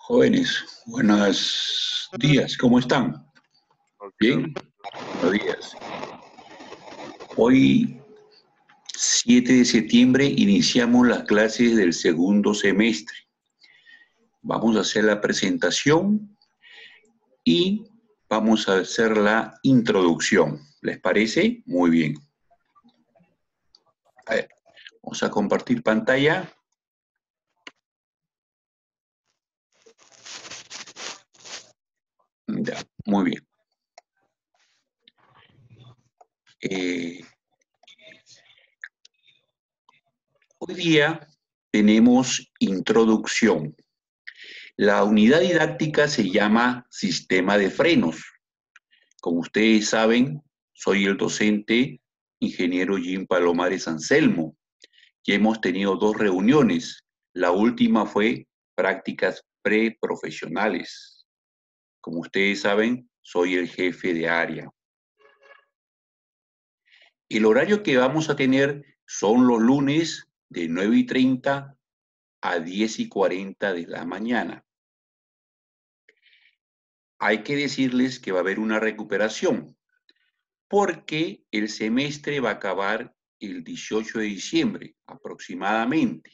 Jóvenes, buenos días, ¿cómo están? Bien, buenos días. Hoy, 7 de septiembre, iniciamos las clases del segundo semestre. Vamos a hacer la presentación y vamos a hacer la introducción. ¿Les parece? Muy bien. A ver, vamos a compartir pantalla. Ya, muy bien. Hoy día tenemos introducción. La unidad didáctica se llama sistema de frenos. Como ustedes saben, soy el docente ingeniero Jim Palomares Anselmo. Ya hemos tenido 2 reuniones. La última fue prácticas preprofesionales. Como ustedes saben, soy el jefe de área. El horario que vamos a tener son los lunes de 9:30 a 10:40 de la mañana. Hay que decirles que va a haber una recuperación, porque el semestre va a acabar el 18 de diciembre aproximadamente.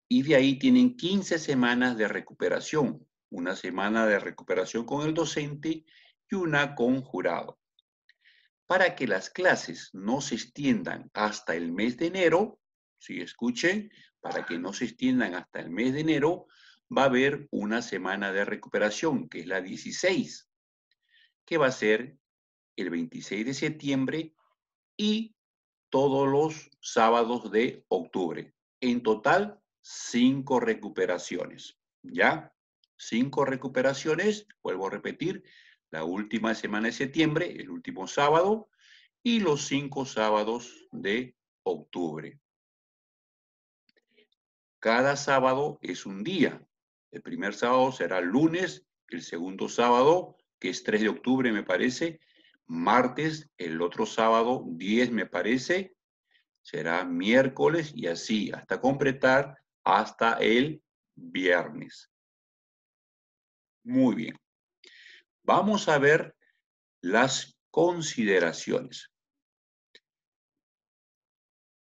Y de ahí tienen 15 semanas de recuperación. Una semana de recuperación con el docente y una con jurado. Para que las clases no se extiendan hasta el mes de enero, si escuchen, para que no se extiendan hasta el mes de enero, va a haber una semana de recuperación, que es la 16, que va a ser el 26 de septiembre y todos los sábados de octubre. En total, 5 recuperaciones. ¿Ya? 5 recuperaciones, vuelvo a repetir, la última semana de septiembre, el último sábado, y los 5 sábados de octubre. Cada sábado es un día. El primer sábado será lunes, el segundo sábado, que es 3 de octubre me parece, martes, el otro sábado 10 me parece, será miércoles y así hasta completar hasta el viernes. Muy bien. Vamos a ver las consideraciones.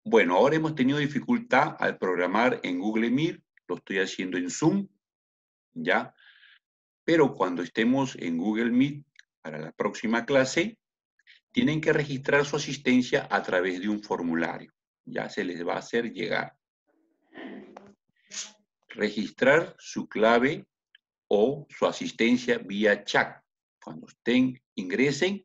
Bueno, ahora hemos tenido dificultad al programar en Google Meet, lo estoy haciendo en Zoom, ¿ya? Pero cuando estemos en Google Meet para la próxima clase, tienen que registrar su asistencia a través de un formulario. Ya se les va a hacer llegar. Registrar su clave o su asistencia vía chat. Cuando ingresen,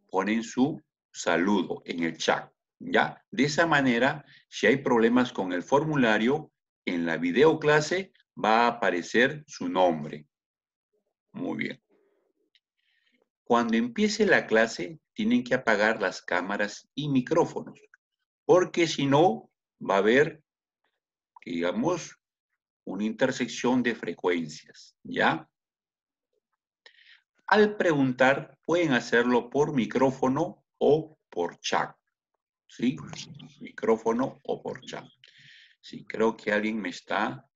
ponen su saludo en el chat. ¿Ya? De esa manera, si hay problemas con el formulario, en la videoclase va a aparecer su nombre. Muy bien. Cuando empiece la clase, tienen que apagar las cámaras y micrófonos, porque si no, va a haber, digamos, una intersección de frecuencias, ¿ya? Al preguntar, pueden hacerlo por micrófono o por chat, ¿sí? Micrófono o por chat. Sí, creo que alguien me está...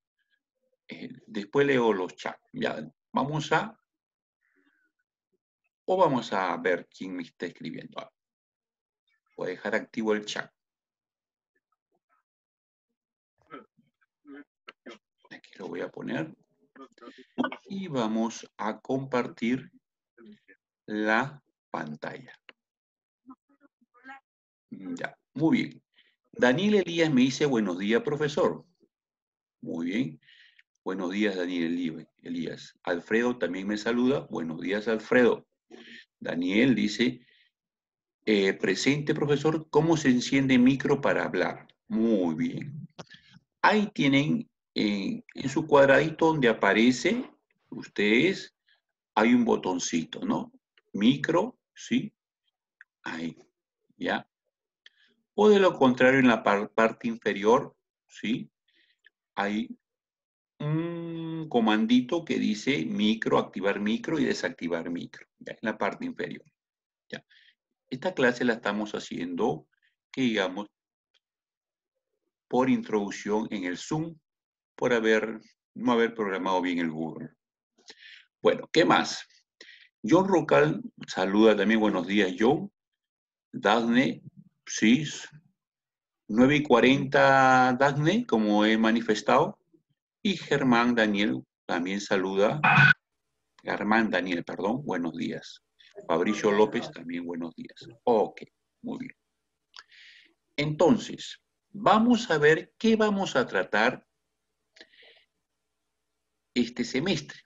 después leo los chats. Ya, vamos a ver quién me está escribiendo. Voy a dejar activo el chat. Aquí lo voy a poner. Y vamos a compartir la pantalla. Ya, muy bien. Daniel Elías me dice, buenos días, profesor. Muy bien. Buenos días, Daniel Elías. Alfredo también me saluda. Buenos días, Alfredo. Daniel dice, presente, profesor, ¿cómo se enciende micro para hablar? Muy bien. Ahí tienen, en su cuadradito donde aparece, ustedes, hay un botoncito, ¿no? Micro, ¿sí? Ahí, ¿ya? O de lo contrario, en la parte inferior, ¿sí? Hay un comandito que dice micro, activar micro y desactivar micro, ya en la parte inferior. Ya. Esta clase la estamos haciendo, que digamos, por introducción en el Zoom, por haber no haber programado bien el Google. Bueno, ¿qué más? John Rucal saluda también, buenos días, John. Daphne, sí, 9:40 Daphne, como he manifestado. Y Germán Daniel también saluda. Germán Daniel, perdón, buenos días. Fabricio López también, buenos días. Ok, muy bien. Entonces, vamos a ver qué vamos a tratar este semestre.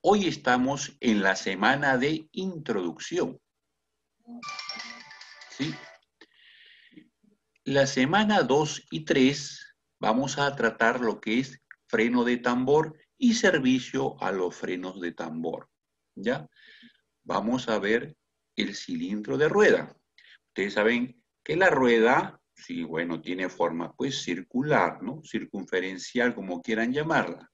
Hoy estamos en la semana de introducción. ¿Sí? La semana 2 y 3 vamos a tratar lo que es freno de tambor y servicio a los frenos de tambor. ¿Ya? Vamos a ver el cilindro de rueda. Ustedes saben que la rueda, sí, bueno, tiene forma pues circular, ¿no? Circunferencial, como quieran llamarla.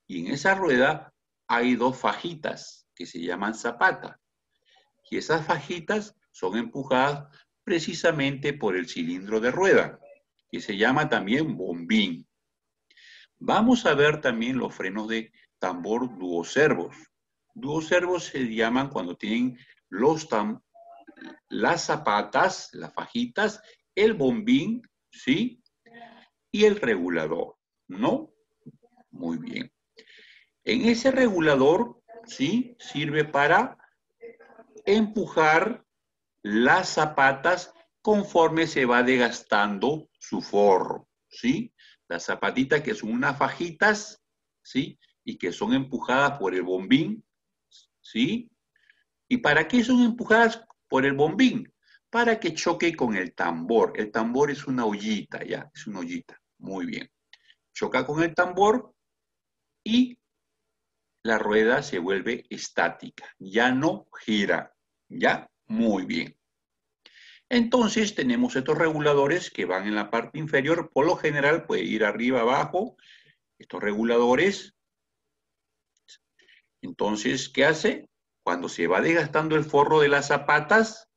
Y en esa rueda hay dos fajitas que se llaman zapata. Y esas fajitas son empujadas precisamente por el cilindro de rueda, que se llama también bombín. Vamos a ver también los frenos de tambor duoservos. Duoservos se llaman cuando tienen las zapatas, las fajitas, el bombín, ¿sí? Y el regulador, ¿no? Muy bien. En ese regulador, ¿sí? Sirve para empujar las zapatas conforme se va desgastando su forro, ¿sí? Las zapatitas que son unas fajitas, ¿sí? Y que son empujadas por el bombín, ¿sí? ¿Y para qué son empujadas por el bombín? Para que choque con el tambor. El tambor es una ollita, ¿ya? Es una ollita. Muy bien. Choca con el tambor y la rueda se vuelve estática. Ya no gira, ¿ya? Muy bien. Entonces tenemos estos reguladores que van en la parte inferior, por lo general puede ir arriba, abajo, estos reguladores. Entonces, ¿qué hace? Cuando se va desgastando el forro de las zapatas,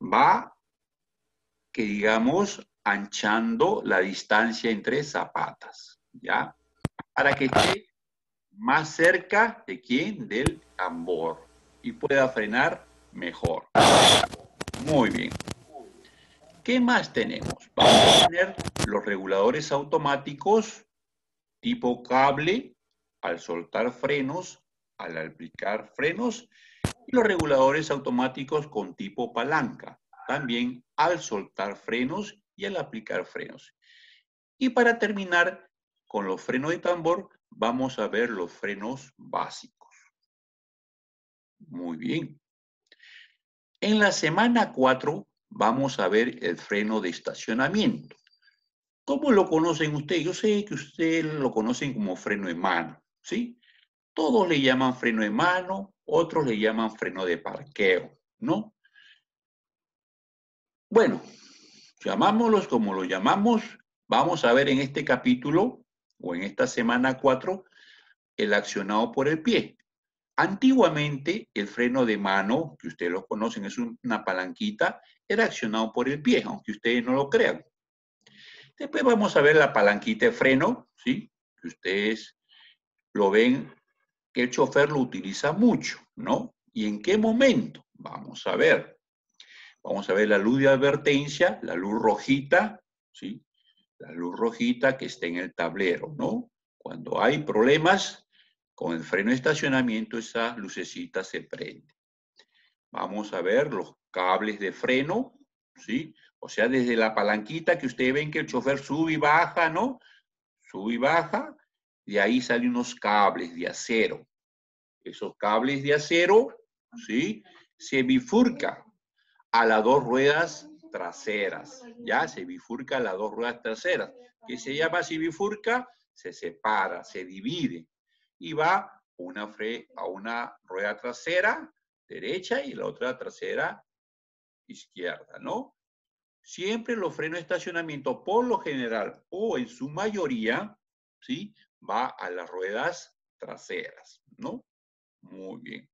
va, que digamos, anchando la distancia entre zapatas, ¿ya? Para que esté más cerca de quién, del tambor, y pueda frenar mejor. Muy bien. ¿Qué más tenemos? Vamos a tener los reguladores automáticos tipo cable al soltar frenos, al aplicar frenos, y los reguladores automáticos con tipo palanca, también al soltar frenos y al aplicar frenos. Y para terminar con los frenos de tambor, vamos a ver los frenos básicos. Muy bien. En la semana 4 vamos a ver el freno de estacionamiento. ¿Cómo lo conocen ustedes? Yo sé que ustedes lo conocen como freno de mano, ¿sí? Todos le llaman freno de mano, otros le llaman freno de parqueo, ¿no? Bueno, llamámoslos como lo llamamos. Vamos a ver en este capítulo o en esta semana 4 el accionado por el pie. Antiguamente el freno de mano, que ustedes lo conocen, es una palanquita, era accionado por el pie, aunque ustedes no lo crean. Después vamos a ver la palanquita de freno, ¿sí? Que ustedes lo ven que el chofer lo utiliza mucho, ¿no? ¿Y en qué momento? Vamos a ver. Vamos a ver la luz de advertencia, la luz rojita, ¿sí? La luz rojita que está en el tablero, ¿no? Cuando hay problemas con el freno de estacionamiento, esa lucecita se prende. Vamos a ver los cables de freno, ¿sí? O sea, desde la palanquita que ustedes ven que el chofer sube y baja, ¿no? Sube y baja, de ahí salen unos cables de acero. Esos cables de acero, ¿sí? Se bifurca a las dos ruedas traseras, ¿ya? Se bifurca a las dos ruedas traseras. ¿Qué se llama así bifurca? Se separa, se divide y va a una rueda trasera derecha y la otra trasera izquierda, ¿no? Siempre los frenos de estacionamiento, por lo general o en su mayoría, ¿sí? Va a las ruedas traseras, ¿no? Muy bien.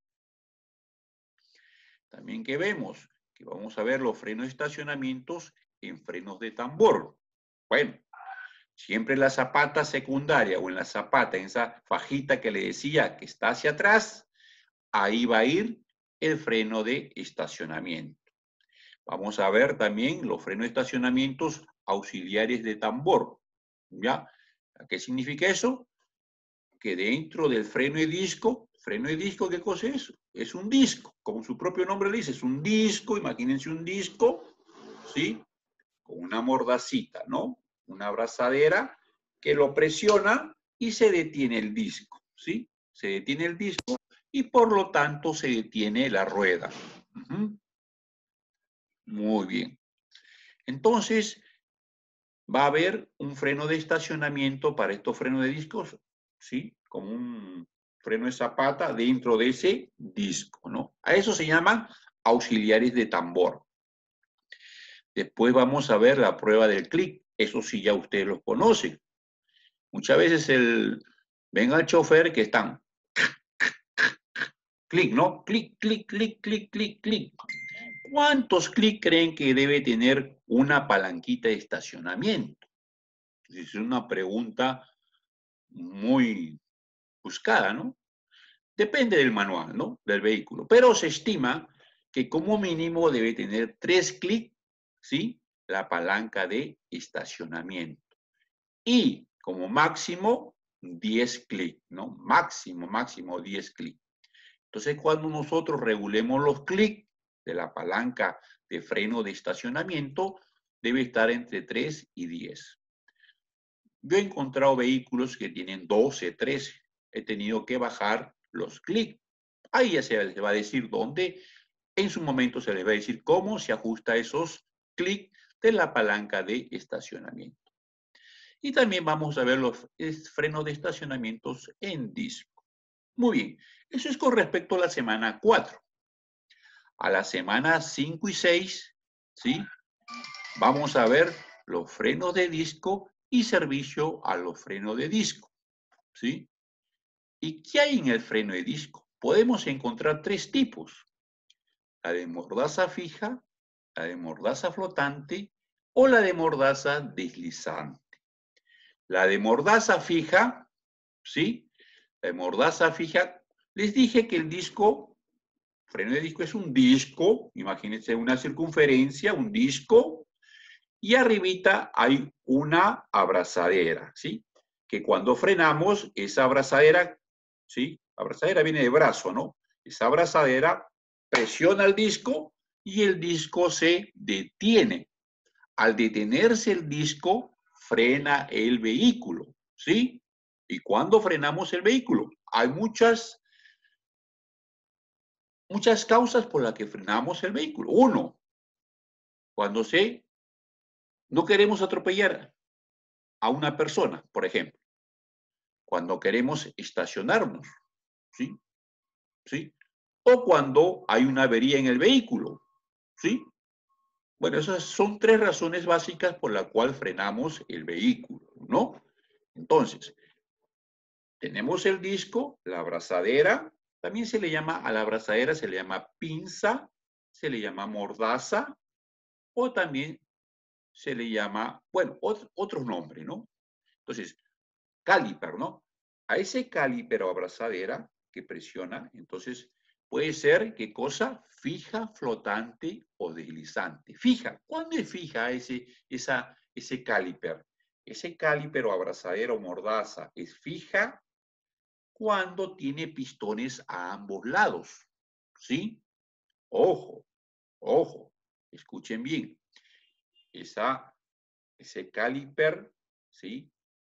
También que vemos, que vamos a ver los frenos de estacionamientos en frenos de tambor. Bueno, Siempre en la zapata secundaria o en la zapata, en esa fajita que le decía que está hacia atrás, ahí va a ir el freno de estacionamiento. Vamos a ver también los frenos de estacionamientos auxiliares de tambor. ¿Ya? ¿Qué significa eso? Que dentro del freno de disco, ¿qué cosa es? Es un disco, como su propio nombre le dice, es un disco, imagínense un disco, ¿sí? Con una mordacita, ¿no? Una abrazadera que lo presiona y se detiene el disco, ¿sí? Se detiene el disco y por lo tanto se detiene la rueda. Muy bien. Entonces, va a haber un freno de estacionamiento para estos frenos de discos, ¿sí? Como un freno de zapata dentro de ese disco, ¿no? A eso se llaman auxiliares de tambor. Después vamos a ver la prueba del clic. Eso sí ya ustedes los conocen. Muchas veces ven al chofer que están clic, ¿no? Clic, clic, clic, clic, clic, clic. ¿Cuántos clics creen que debe tener una palanquita de estacionamiento? Es una pregunta muy buscada, ¿no? Depende del manual, ¿no? Del vehículo. Pero se estima que como mínimo debe tener 3 clics, ¿sí? La palanca de estacionamiento. Y como máximo 10 clics, ¿no? Máximo 10 clics. Entonces, cuando nosotros regulemos los clics de la palanca de freno de estacionamiento, debe estar entre 3 y 10. Yo he encontrado vehículos que tienen 12, 13. He tenido que bajar los clics. Ahí ya se les va a decir dónde. En su momento se les va a decir cómo se ajusta esos clics de la palanca de estacionamiento. Y también vamos a ver los frenos de estacionamientos en disco. Muy bien, eso es con respecto a la semana 4. A la semana 5 y 6, ¿sí? Vamos a ver los frenos de disco y servicio a los frenos de disco, ¿sí? ¿Y qué hay en el freno de disco? Podemos encontrar 3 tipos. La de mordaza fija, la de mordaza flotante o la de mordaza deslizante. La de mordaza fija, ¿sí? La de mordaza fija, les dije que el disco, freno de disco es un disco, imagínense una circunferencia, un disco, y arribita hay una abrazadera, ¿sí? Que cuando frenamos, esa abrazadera, ¿sí? Abrazadera viene de brazo, ¿no? Esa abrazadera presiona el disco y el disco se detiene. Al detenerse el disco, frena el vehículo, ¿sí? ¿Y cuándo frenamos el vehículo? Hay muchas causas por las que frenamos el vehículo. Uno, cuando no queremos atropellar a una persona, por ejemplo. Cuando queremos estacionarnos, ¿sí? ¿Sí? O cuando hay una avería en el vehículo, ¿sí? Bueno, esas son 3 razones básicas por las cuales frenamos el vehículo, ¿no? Entonces, tenemos el disco, la abrazadera, también se le llama, a la abrazadera se le llama pinza, se le llama mordaza, o también se le llama, bueno, otros nombres, ¿no? Entonces, caliper, ¿no? A ese caliper o abrazadera que presiona, entonces puede ser, ¿qué cosa? Fija, flotante o deslizante. Fija, ¿cuándo es fija ese caliper? Ese caliper o abrazadera o mordaza es fija cuando tiene pistones a ambos lados, ¿sí? Ojo, ojo, escuchen bien. Ese caliper, ¿sí?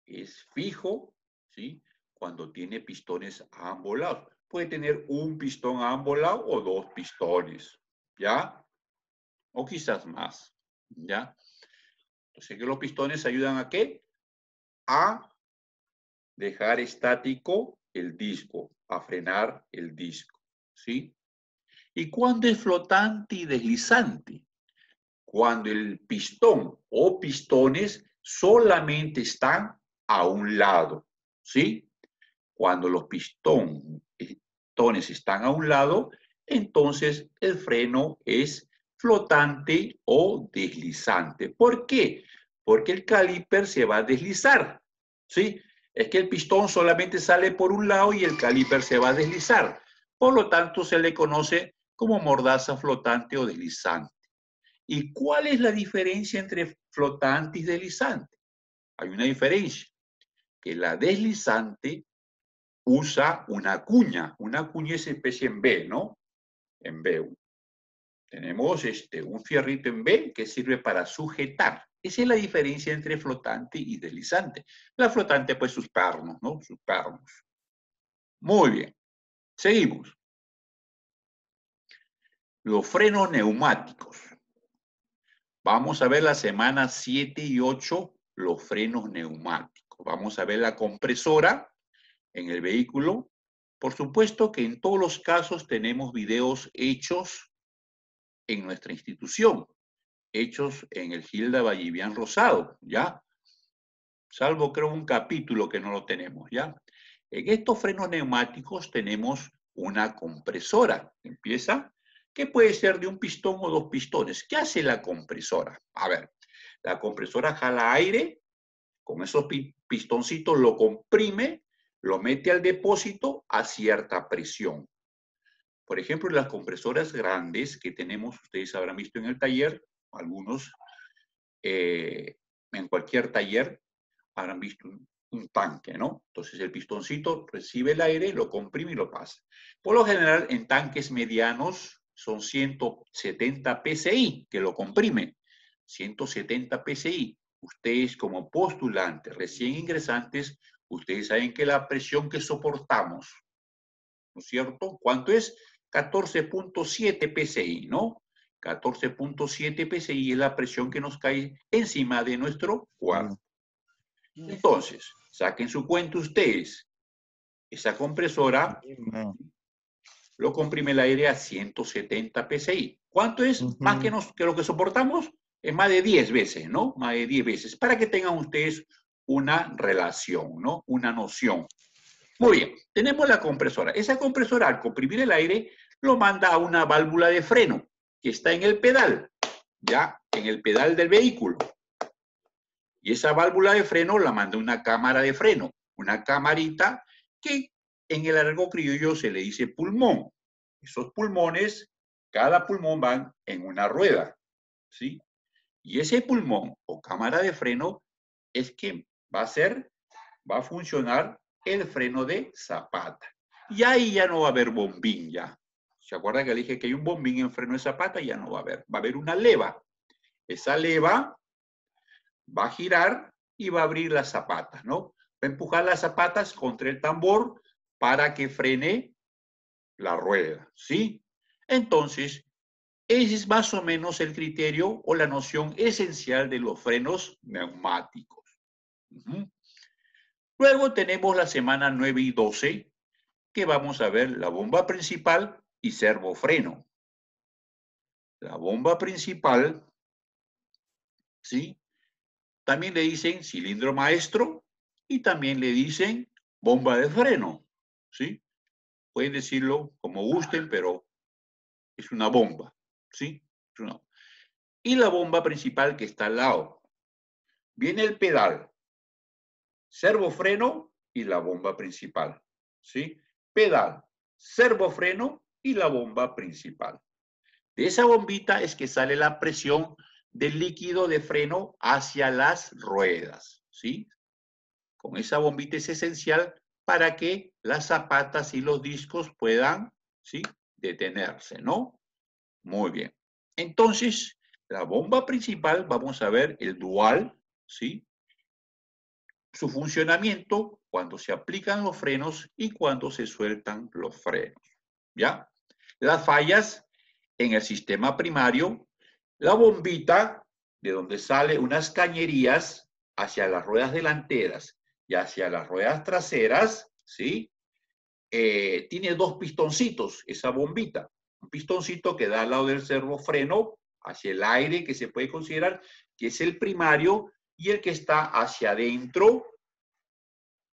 Es fijo, ¿sí? Cuando tiene pistones a ambos lados. Puede tener un pistón a ambos lados o 2 pistones, ¿ya? O quizás más, ¿ya? Entonces, que los pistones ayudan ¿a qué? A dejar estático el disco, a frenar el disco, ¿sí? ¿Y cuándo es flotante y deslizante? Cuando el pistón o pistones solamente están a un lado, ¿sí? Cuando los pistones están a un lado, entonces el freno es flotante o deslizante. ¿Por qué? Porque el caliper se va a deslizar, ¿sí? Es que el pistón solamente sale por un lado y el caliper se va a deslizar. Por lo tanto, se le conoce como mordaza flotante o deslizante. ¿Y cuál es la diferencia entre flotante y deslizante? Hay una diferencia, que la deslizante usa una cuña es especie en B, ¿no? En B. Tenemos un fierrito en B que sirve para sujetar. Esa es la diferencia entre flotante y deslizante. La flotante, pues sus pernos, ¿no? Sus pernos. Muy bien. Seguimos. Los frenos neumáticos. Vamos a ver la semana 7 y 8, los frenos neumáticos. Vamos a ver la compresora en el vehículo. Por supuesto que en todos los casos tenemos videos hechos en nuestra institución, hechos en el Gilda Vallivian Rosado, ¿ya? Salvo creo un capítulo que no lo tenemos, ¿ya? En estos frenos neumáticos tenemos una compresora. Empieza, que puede ser de un pistón o dos pistones. ¿Qué hace la compresora? A ver, la compresora jala aire, con esos pistoncitos lo comprime, lo mete al depósito a cierta presión. Por ejemplo, las compresoras grandes que tenemos, ustedes habrán visto en el taller, algunos en cualquier taller habrán visto un tanque, ¿no? Entonces el pistoncito recibe el aire, lo comprime y lo pasa. Por lo general, en tanques medianos son 170 psi que lo comprime. 170 psi. Ustedes como postulantes, recién ingresantes, ustedes saben que la presión que soportamos, ¿no es cierto? ¿Cuánto es? 14.7 psi, ¿no? 14.7 psi es la presión que nos cae encima de nuestro cuerpo. Entonces, saquen su cuenta ustedes. Esa compresora lo comprime el aire a 170 psi. ¿Cuánto es? Más que lo que soportamos, es más de 10 veces, ¿no? Más de 10 veces, para que tengan ustedes una relación, ¿no? Una noción. Muy bien, tenemos la compresora. Esa compresora, al comprimir el aire, lo manda a una válvula de freno que está en el pedal, ya en el pedal del vehículo. Y esa válvula de freno la manda una cámara de freno, una camarita que en el argot criollo se le dice pulmón. Esos pulmones, cada pulmón van en una rueda, ¿sí? Y ese pulmón o cámara de freno es que va a funcionar el freno de zapata. Y ahí ya no va a haber bombín ya. ¿Se acuerdan que le dije que hay un bombín en freno de zapata? Ya no va a haber. Va a haber una leva. Esa leva va a girar y va a abrir las zapatas, ¿no? Va a empujar las zapatas contra el tambor para que frene la rueda, ¿sí? Entonces, ese es más o menos el criterio o la noción esencial de los frenos neumáticos. Luego tenemos la semana 9 y 12, que vamos a ver la bomba principal y servofreno. La bomba principal, ¿sí? También le dicen cilindro maestro y también le dicen bomba de freno, ¿sí? Pueden decirlo como gusten, pero es una bomba, ¿sí? Y la bomba principal que está al lado. Viene el pedal, servofreno y la bomba principal, ¿sí? Pedal, servofreno y la bomba principal. De esa bombita es que sale la presión del líquido de freno hacia las ruedas, ¿sí? Con esa bombita es esencial para que las zapatas y los discos puedan, ¿sí? Detenerse, ¿no? Muy bien. Entonces, la bomba principal, vamos a ver el dual, ¿sí? Su funcionamiento cuando se aplican los frenos y cuando se sueltan los frenos, ¿ya? Las fallas en el sistema primario, la bombita de donde sale unas cañerías hacia las ruedas delanteras y hacia las ruedas traseras, ¿sí? Tiene dos pistoncitos, esa bombita. Un pistoncito que da al lado del servofreno, hacia el aire, que se puede considerar que es el primario, y el que está hacia adentro,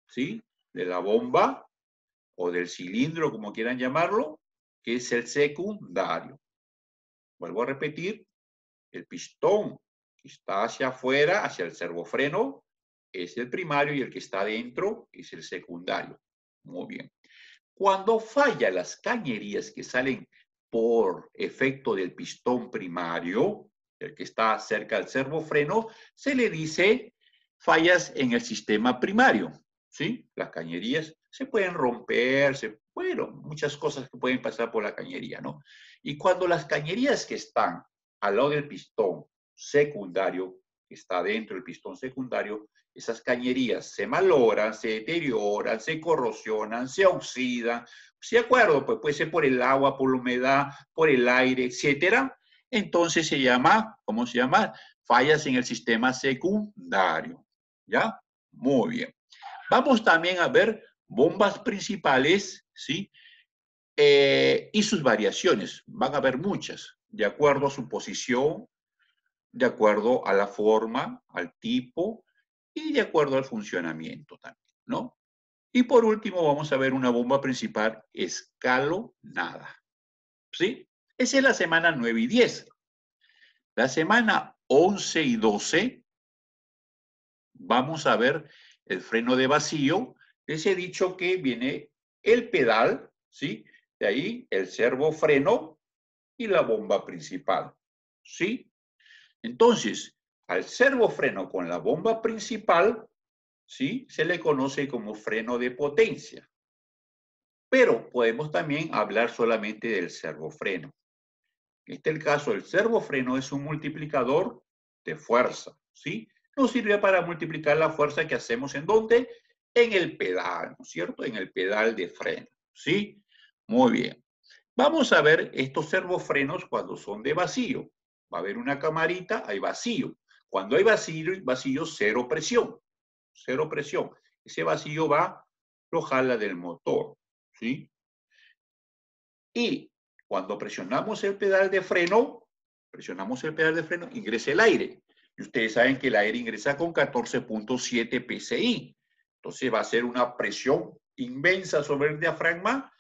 ¿sí? De la bomba o del cilindro, como quieran llamarlo, que es el secundario. Vuelvo a repetir, el pistón que está hacia afuera, hacia el servofreno, es el primario y el que está adentro es el secundario. Muy bien. Cuando falla las cañerías que salen por efecto del pistón primario, el que está cerca del servofreno, se le dice fallas en el sistema primario. ¿Sí? Las cañerías se pueden romper, bueno, muchas cosas que pueden pasar por la cañería, ¿no? Y cuando las cañerías que están al lado del pistón secundario, que está dentro del pistón secundario, esas cañerías se malogran, se deterioran, se corrosionan, se oxidan, ¿sí de acuerdo? Pues puede ser por el agua, por la humedad, por el aire, etcétera. Entonces se llama, ¿cómo se llama? Fallas en el sistema secundario. ¿Ya? Muy bien. Vamos también a ver bombas principales, ¿sí? Y sus variaciones. Van a haber muchas, de acuerdo a su posición, de acuerdo a la forma, al tipo y de acuerdo al funcionamiento también, ¿no? Y por último vamos a ver una bomba principal escalonada, ¿sí? Esa es la semana 9 y 10. La semana 11 y 12 vamos a ver el freno de vacío. Les he dicho que viene el pedal, ¿sí? De ahí el servofreno y la bomba principal, ¿sí? Entonces, al servofreno con la bomba principal, ¿sí? Se le conoce como freno de potencia. Pero podemos también hablar solamente del servofreno. En este caso, el servofreno es un multiplicador de fuerza, ¿sí? Nos sirve para multiplicar la fuerza que hacemos ¿en dónde? En el pedal, ¿no es cierto? En el pedal de freno, ¿sí? Muy bien. Vamos a ver estos servofrenos cuando son de vacío. Va a haber una camarita, hay vacío. Cuando hay vacío, cero presión. Cero presión. Ese vacío va, lo jala del motor, ¿sí? Y cuando presionamos el pedal de freno, ingresa el aire. Y ustedes saben que el aire ingresa con 14.7 psi. Entonces va a ser una presión inmensa sobre el diafragma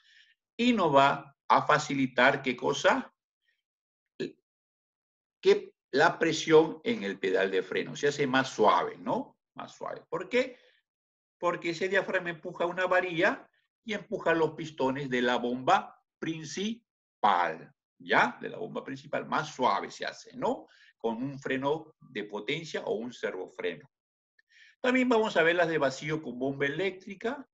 y nos va a facilitar, ¿qué cosa? Que la presión en el pedal de freno se hace más suave, ¿no? Más suave. ¿Por qué? Porque ese diafragma empuja una varilla y empuja los pistones de la bomba principal, ¿ya? De la bomba principal, más suave se hace, ¿no? Con un freno de potencia o un servofreno. También vamos a ver las de vacío con bomba eléctrica.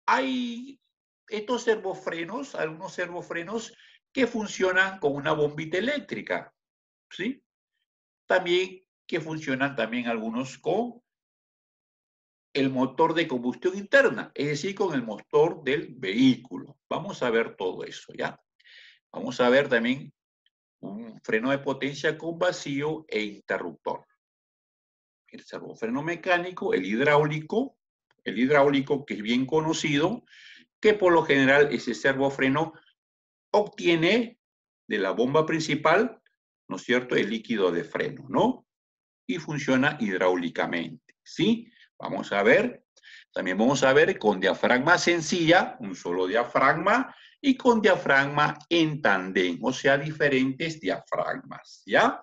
Hay estos servofrenos, algunos servofrenos que funcionan con una bombita eléctrica, ¿sí? También que funcionan también algunos con el motor de combustión interna, es decir, con el motor del vehículo. Vamos a ver todo eso, ¿ya? Vamos a ver también un freno de potencia con vacío e interruptor. El servofreno mecánico, el hidráulico que es bien conocido, que por lo general ese servofreno obtiene de la bomba principal, ¿no es cierto?, el líquido de freno, ¿no? Y funciona hidráulicamente, ¿sí? Vamos a ver. También vamos a ver con diafragma sencilla, un solo diafragma, y con diafragma en tandem, o sea, diferentes diafragmas, ¿ya?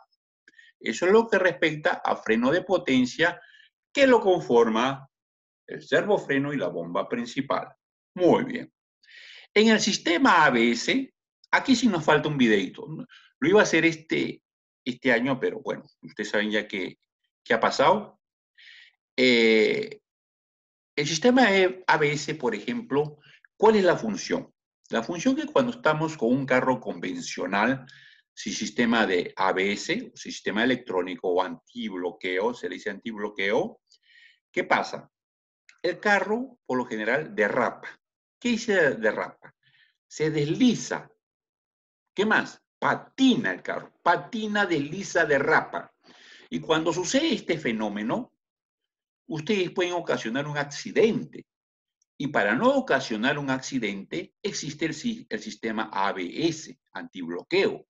Eso es lo que respecta a freno de potencia, que lo conforma el servofreno y la bomba principal. Muy bien. En el sistema ABS, aquí sí nos falta un videito. Lo iba a hacer este año, pero bueno, ustedes saben ya qué ha pasado. El sistema ABS, por ejemplo, ¿cuál es la función? La función es que cuando estamos con un carro convencional, si sistema de ABS, sistema electrónico o antibloqueo, se le dice antibloqueo, ¿qué pasa? El carro, por lo general, derrapa. ¿Qué dice derrapa? Se desliza. ¿Qué más? Patina el carro. Patina, desliza, derrapa. Y cuando sucede este fenómeno, ustedes pueden ocasionar un accidente. Y para no ocasionar un accidente, existe el sistema ABS, antibloqueo.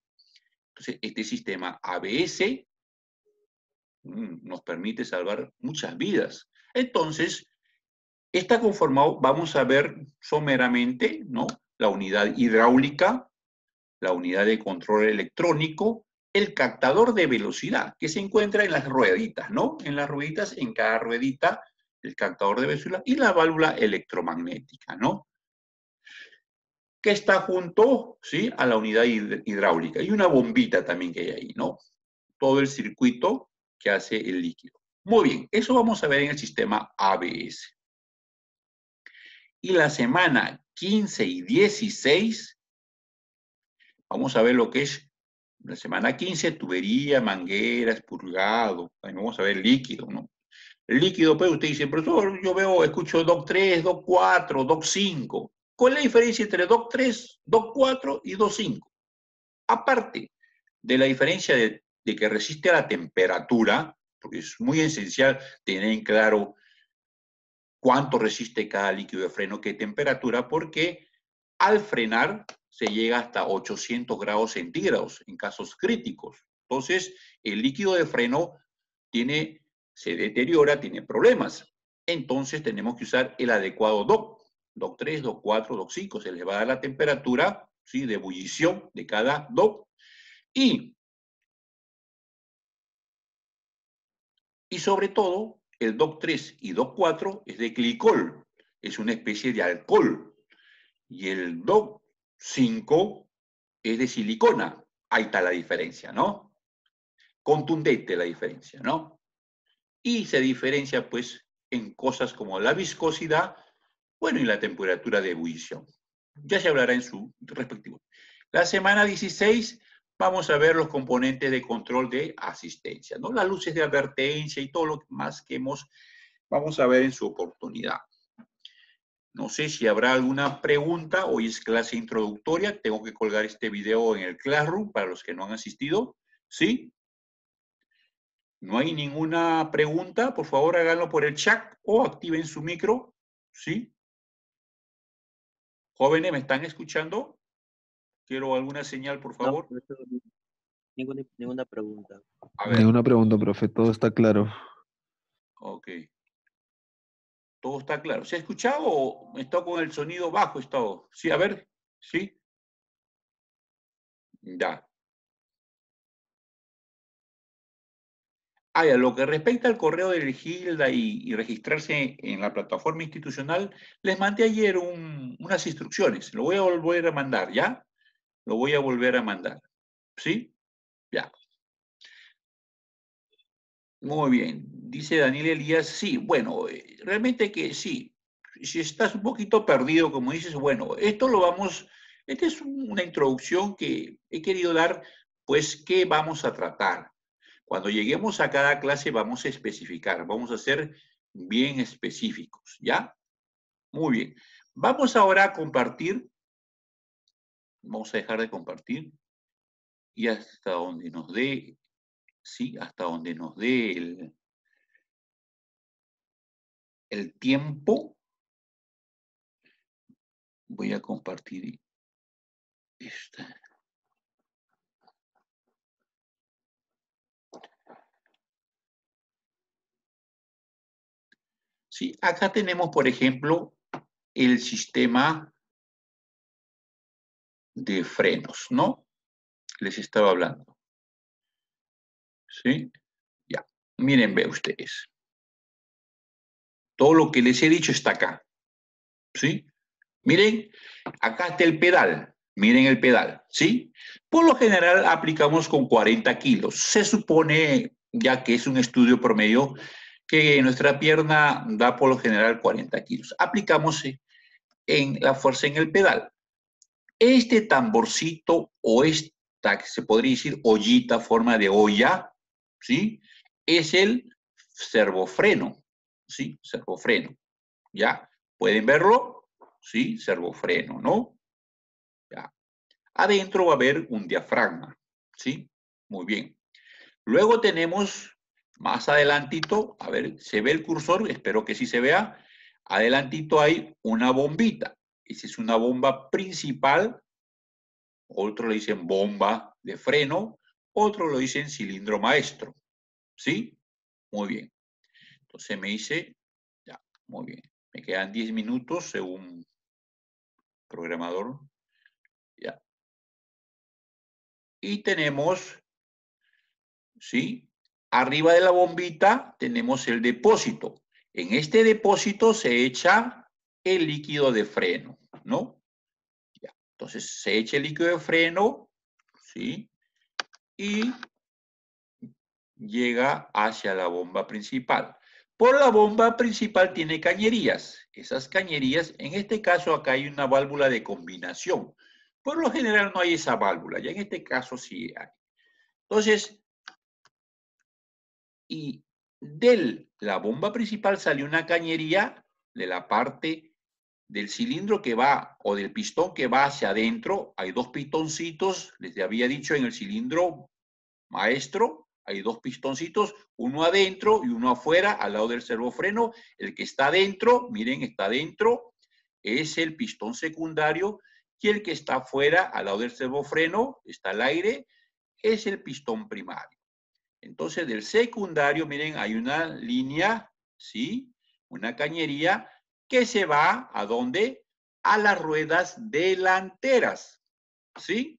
Entonces, este sistema ABS nos permite salvar muchas vidas. Entonces, está conformado, vamos a ver someramente, ¿no? La unidad hidráulica, la unidad de control electrónico, el captador de velocidad, que se encuentra en las rueditas, ¿no? En las rueditas, en cada ruedita, el captador de velocidad y la válvula electromagnética, ¿no? Que está junto, ¿sí? A la unidad hidráulica. Y una bombita también que hay ahí, ¿no? Todo el circuito que hace el líquido. Muy bien, eso vamos a ver en el sistema ABS. Y la semana 15 y 16, vamos a ver lo que es la semana 15, tubería, manguera, expurgado. Ahí vamos a ver líquido, ¿no? El líquido, pues usted dice, profesor, yo veo, escucho DOC 3, DOC 4, DOC 5. ¿Cuál es la diferencia entre DOC 3, DOC 4 y DOC 5? Aparte de la diferencia de que resiste a la temperatura, porque es muy esencial tener en claro cuánto resiste cada líquido de freno, qué temperatura, porque al frenar se llega hasta 800 grados centígrados en casos críticos. Entonces, el líquido de freno se deteriora, tiene problemas. Entonces, tenemos que usar el adecuado DOC. DOC 3, DOC 4, DOC 5. Se les va a dar la temperatura, ¿sí?, de ebullición de cada DOC. Y sobre todo, el DOC 3 y DOC 4 es de glicol. Es una especie de alcohol. Y el DOC 5 es de silicona. Ahí está la diferencia, ¿no? Contundente la diferencia, ¿no? Y se diferencia, pues, en cosas como la viscosidad, bueno, y la temperatura de ebullición. Ya se hablará en su respectivo. La semana 16 vamos a ver los componentes de control de asistencia, ¿no? Las luces de advertencia y todo lo más que vamos a ver en su oportunidad. No sé si habrá alguna pregunta. Hoy es clase introductoria. Tengo que colgar este video en el Classroom para los que no han asistido. ¿Sí? ¿No hay ninguna pregunta? Por favor, háganlo por el chat o activen su micro. ¿Sí? Jóvenes, ¿me están escuchando? Quiero alguna señal, por No, favor. profesor, ninguna pregunta. A ver. Ninguna pregunta, profe, todo está claro. Ok. Todo está claro. ¿Se ha escuchado o está con el sonido bajo? Sí, a ver. ¿Sí? Ya. A lo que respecta al correo del Gilda y registrarse en la plataforma institucional, les mandé ayer unas instrucciones. Lo voy a volver a mandar, ¿ya? Lo voy a volver a mandar. ¿Sí? Ya. Muy bien. Dice Daniel Elías, sí. Bueno, realmente que sí. Si estás un poquito perdido, como dices, bueno, esta es una introducción que he querido dar, pues, ¿qué vamos a tratar? Cuando lleguemos a cada clase vamos a especificar, vamos a ser bien específicos, ¿ya? Muy bien. Vamos ahora a compartir, vamos a dejar de compartir y hasta donde nos dé, sí, hasta donde nos dé el tiempo, voy a compartir esta. Sí, acá tenemos, por ejemplo, el sistema de frenos, ¿no? Les estaba hablando. ¿Sí? Ya. Miren, ve ustedes. Todo lo que les he dicho está acá. ¿Sí? Miren, acá está el pedal. Miren el pedal, ¿sí? Por lo general aplicamos con 40 kilos. Se supone, ya que es un estudio promedio, que nuestra pierna da por lo general 40 kilos. Aplicamos en la fuerza en el pedal. Este tamborcito o esta, que se podría decir ollita, forma de olla, ¿sí? Es el servofreno, ¿sí? Servofreno, ¿ya? ¿Pueden verlo? Sí, servofreno, ¿no? Ya. Adentro va a haber un diafragma, ¿sí? Muy bien. Luego tenemos más adelantito, a ver, ¿se ve el cursor? Espero que sí se vea. Adelantito hay una bombita. Esa es una bomba principal. Otro le dicen bomba de freno. Otro lo dicen cilindro maestro. ¿Sí? Muy bien. Entonces me dice, ya, muy bien. Me quedan 10 minutos según programador. Ya. Y tenemos ¿sí? Arriba de la bombita tenemos el depósito. En este depósito se echa el líquido de freno, ¿no? Ya. Entonces se echa el líquido de freno, ¿sí? Y llega hacia la bomba principal. Por la bomba principal tiene cañerías. Esas cañerías, en este caso acá hay una válvula de combinación. Por lo general no hay esa válvula, ya en este caso sí hay. Entonces, y de la bomba principal sale una cañería de la parte del cilindro que va, o del pistón que va hacia adentro. Hay dos pistoncitos, les había dicho en el cilindro maestro, hay dos pistoncitos, uno adentro y uno afuera, al lado del servofreno. El que está adentro, miren, está adentro, es el pistón secundario, y el que está afuera, al lado del servofreno, está al aire, es el pistón primario. Entonces, del secundario, miren, hay una línea, ¿sí? Una cañería que se va, ¿a dónde? A las ruedas delanteras, ¿sí?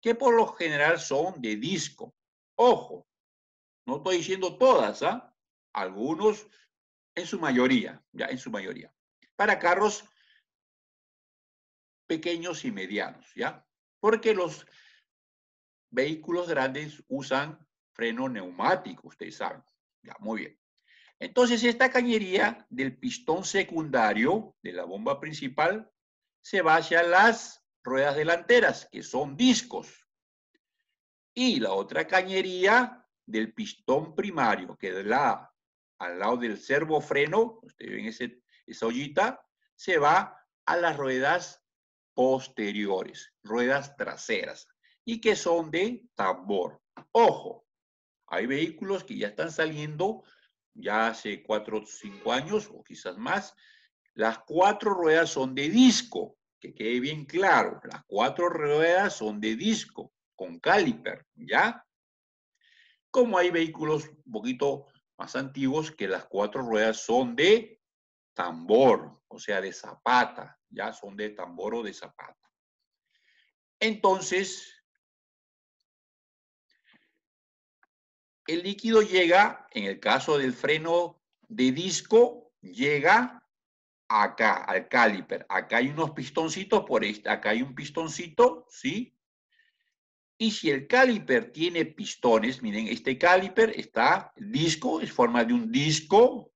Que por lo general son de disco. Ojo, no estoy diciendo todas, ¿ah? Algunos, en su mayoría, ya en su mayoría. Para carros pequeños y medianos, ¿ya? Porque los vehículos grandes usan freno neumático, ustedes saben. Ya, muy bien. Entonces, esta cañería del pistón secundario de la bomba principal se va hacia las ruedas delanteras, que son discos. Y la otra cañería del pistón primario, que es al lado del servofreno, ustedes ven esa ollita, se va a las ruedas posteriores, ruedas traseras, y que son de tambor. Ojo, hay vehículos que ya están saliendo ya hace 4 o 5 años, o quizás más. Las 4 ruedas son de disco, que quede bien claro. Las 4 ruedas son de disco, con caliper, ¿ya? Como hay vehículos un poquito más antiguos que las 4 ruedas son de tambor, o sea, de zapata, ya son de tambor o de zapata. Entonces, el líquido llega, en el caso del freno de disco, llega acá, al caliper. Acá hay unos pistoncitos, acá hay un pistoncito, ¿sí? Y si el caliper tiene pistones, miren, este caliper está disco, es forma de un disco,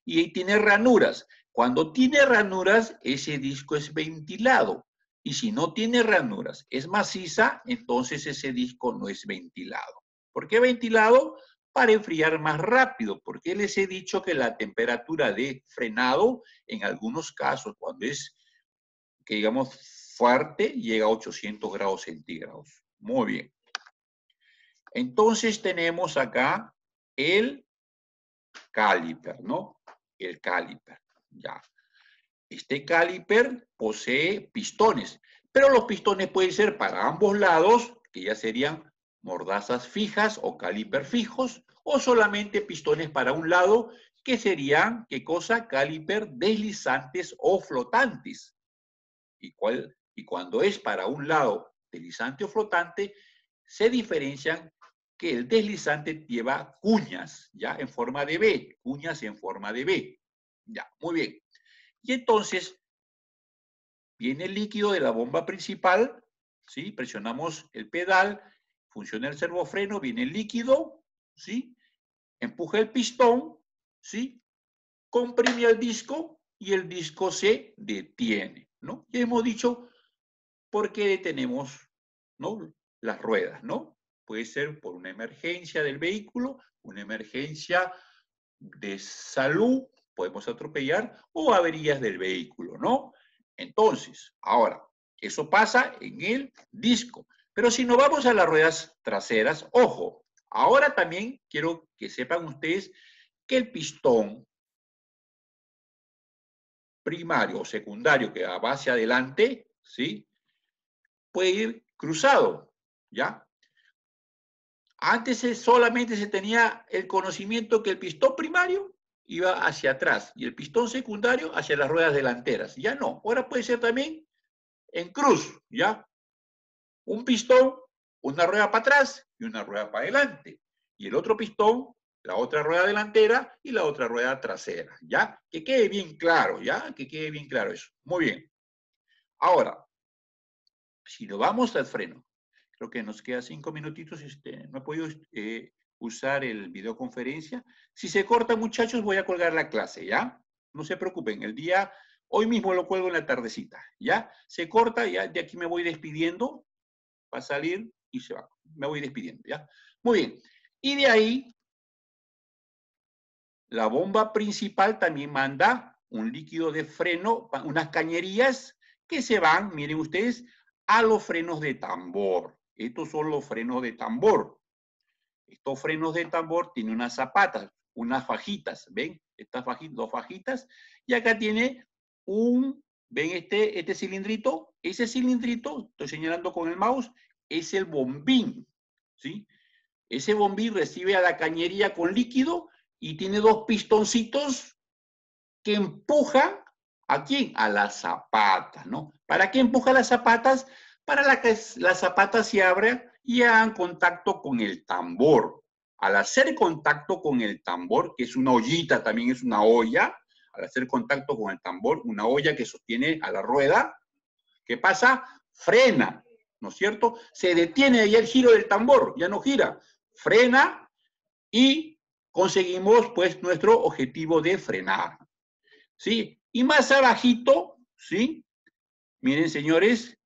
y tiene ranuras. Cuando tiene ranuras, ese disco es ventilado. Y si no tiene ranuras, es maciza, entonces ese disco no es ventilado. ¿Por qué ventilado? Para enfriar más rápido, porque les he dicho que la temperatura de frenado, en algunos casos, cuando es, que digamos, fuerte, llega a 800 grados centígrados. Muy bien. Entonces tenemos acá el caliper, ¿no? El caliper, ya. Este caliper posee pistones, pero los pistones pueden ser para ambos lados, que ya serían mordazas fijas o caliper fijos, o solamente pistones para un lado, que serían, ¿qué cosa? Caliper deslizantes o flotantes. Y cuando es para un lado deslizante o flotante, se diferencian que el deslizante lleva cuñas, ¿ya? En forma de B, cuñas en forma de B. Ya, muy bien. Y entonces, viene el líquido de la bomba principal, ¿sí? Presionamos el pedal, funciona el servofreno, viene el líquido, ¿sí? Empuja el pistón, ¿sí? Comprime el disco y el disco se detiene, ¿no? Ya hemos dicho por qué detenemos, ¿no? Las ruedas, ¿no? Puede ser por una emergencia del vehículo, una emergencia de salud, podemos atropellar, o averías del vehículo, ¿no? Entonces, ahora, eso pasa en el disco. Pero si nos vamos a las ruedas traseras, ojo, ahora también quiero que sepan ustedes que el pistón primario o secundario que va hacia adelante, ¿sí? Puede ir cruzado, ¿ya? Antes solamente se tenía el conocimiento que el pistón primario iba hacia atrás y el pistón secundario hacia las ruedas delanteras. Ya no, ahora puede ser también en cruz, ¿ya? Un pistón, una rueda para atrás y una rueda para adelante. y el otro pistón, la otra rueda delantera y la otra rueda trasera, ¿ya? Que quede bien claro, ¿ya? Que quede bien claro eso. Muy bien. Ahora, si nos vamos al freno, creo que nos queda 5 minutitos, no he podido usar el videoconferencia. Si se corta, muchachos, voy a colgar la clase, ¿ya? No se preocupen, hoy mismo lo cuelgo en la tardecita, ¿ya? Se corta, ya de aquí me voy despidiendo, va a salir y se va. Me voy despidiendo, ¿ya? Muy bien. Y de ahí, la bomba principal también manda un líquido de freno, unas cañerías que se van, miren ustedes, a los frenos de tambor. Estos son los frenos de tambor. Estos frenos de tambor tienen unas zapatas, unas fajitas, ¿ven? Estas fajitas, dos fajitas. Y acá tiene ¿ven este cilindrito? Ese cilindrito, estoy señalando con el mouse, es el bombín, ¿sí? Ese bombín recibe a la cañería con líquido y tiene dos pistoncitos que empujan ¿a quién? A las zapatas, ¿no? ¿Para qué empuja las zapatas? Para que las zapatas se abran y hagan contacto con el tambor. Al hacer contacto con el tambor, que es una ollita, también es una olla, al hacer contacto con el tambor, una olla que sostiene a la rueda, ¿qué pasa? Frena, ¿no es cierto? Se detiene ahí el giro del tambor, ya no gira, frena y conseguimos pues nuestro objetivo de frenar, ¿sí? Y más abajito, ¿sí? Miren, señores,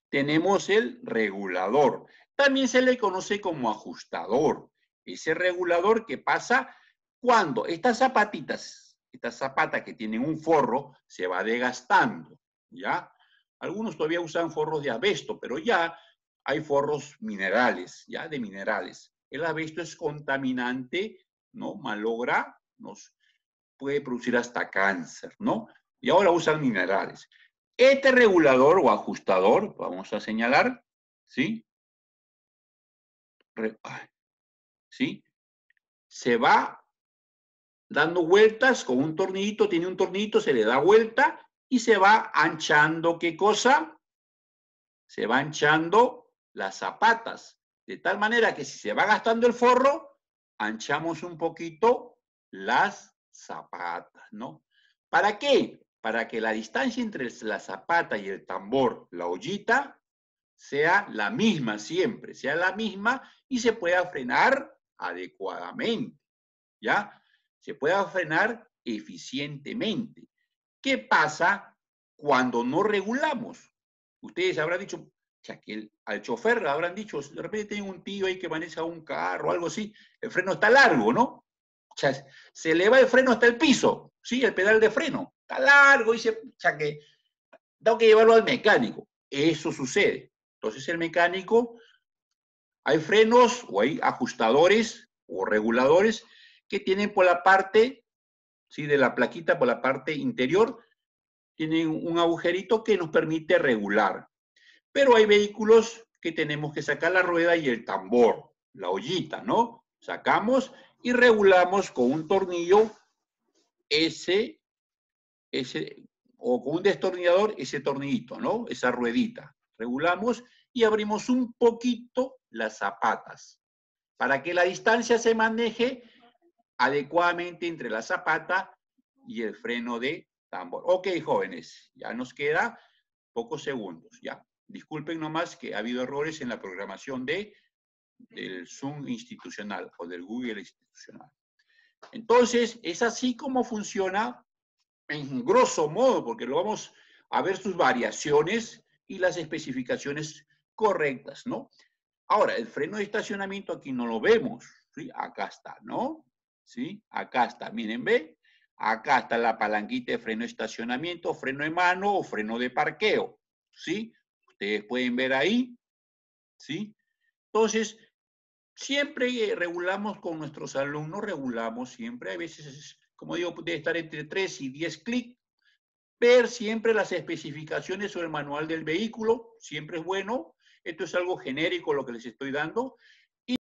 tenemos el regulador. También se le conoce como ajustador. Ese regulador que pasa cuando estas zapatitas, estas zapatas que tienen un forro, se va desgastando, ¿ya? Algunos todavía usan forros de asbesto, pero ya hay forros minerales, ¿ya? De minerales. El asbesto es contaminante, ¿no? Malogra, nos puede producir hasta cáncer, ¿no? Y ahora usan minerales. Este regulador o ajustador, vamos a señalar, ¿sí? ¿Sí? Se va dando vueltas con un tornillito, tiene un tornillito, se le da vuelta y se va anchando, ¿qué cosa? Se va anchando las zapatas, de tal manera que si se va gastando el forro, anchamos un poquito las zapatas, ¿no? ¿Para qué? Para que la distancia entre la zapata y el tambor, la ollita, sea la misma siempre, sea la misma y se pueda frenar adecuadamente, ¿ya? Se pueda frenar eficientemente. ¿Qué pasa cuando no regulamos? Ustedes habrán dicho, o sea, que al chofer le habrán dicho, de repente tienen un tío ahí que maneja un carro o algo así, el freno está largo, ¿no? O sea, se eleva el freno hasta el piso, ¿sí? El pedal de freno está largo y o sea, que tengo que llevarlo al mecánico. Eso sucede. Entonces el mecánico, hay frenos o hay ajustadores o reguladores que tienen por la parte, ¿sí? De la plaquita, por la parte interior, tienen un agujerito que nos permite regular. Pero hay vehículos que tenemos que sacar la rueda y el tambor, la ollita, ¿no? Sacamos y regulamos con un tornillo ese o con un destornillador ese tornillito, ¿no? Esa ruedita. Regulamos y abrimos un poquito las zapatas para que la distancia se maneje adecuadamente entre la zapata y el freno de tambor. Ok, jóvenes, ya nos queda pocos segundos, ya. Disculpen nomás que ha habido errores en la programación del Zoom institucional o del Google institucional. Entonces, es así como funciona en grosso modo, porque lo vamos a ver sus variaciones y las especificaciones correctas, ¿no? Ahora, el freno de estacionamiento aquí no lo vemos, ¿sí? Acá está, ¿no? ¿Sí? Acá está, miren, ¿ve? Acá está la palanquita de freno de estacionamiento, freno de mano o freno de parqueo, ¿sí? Ustedes pueden ver ahí, ¿sí? Entonces, siempre regulamos con nuestros alumnos, regulamos siempre, a veces, como digo, puede estar entre 3 y 10 clics, ver siempre las especificaciones o el manual del vehículo, siempre es bueno. Esto es algo genérico lo que les estoy dando.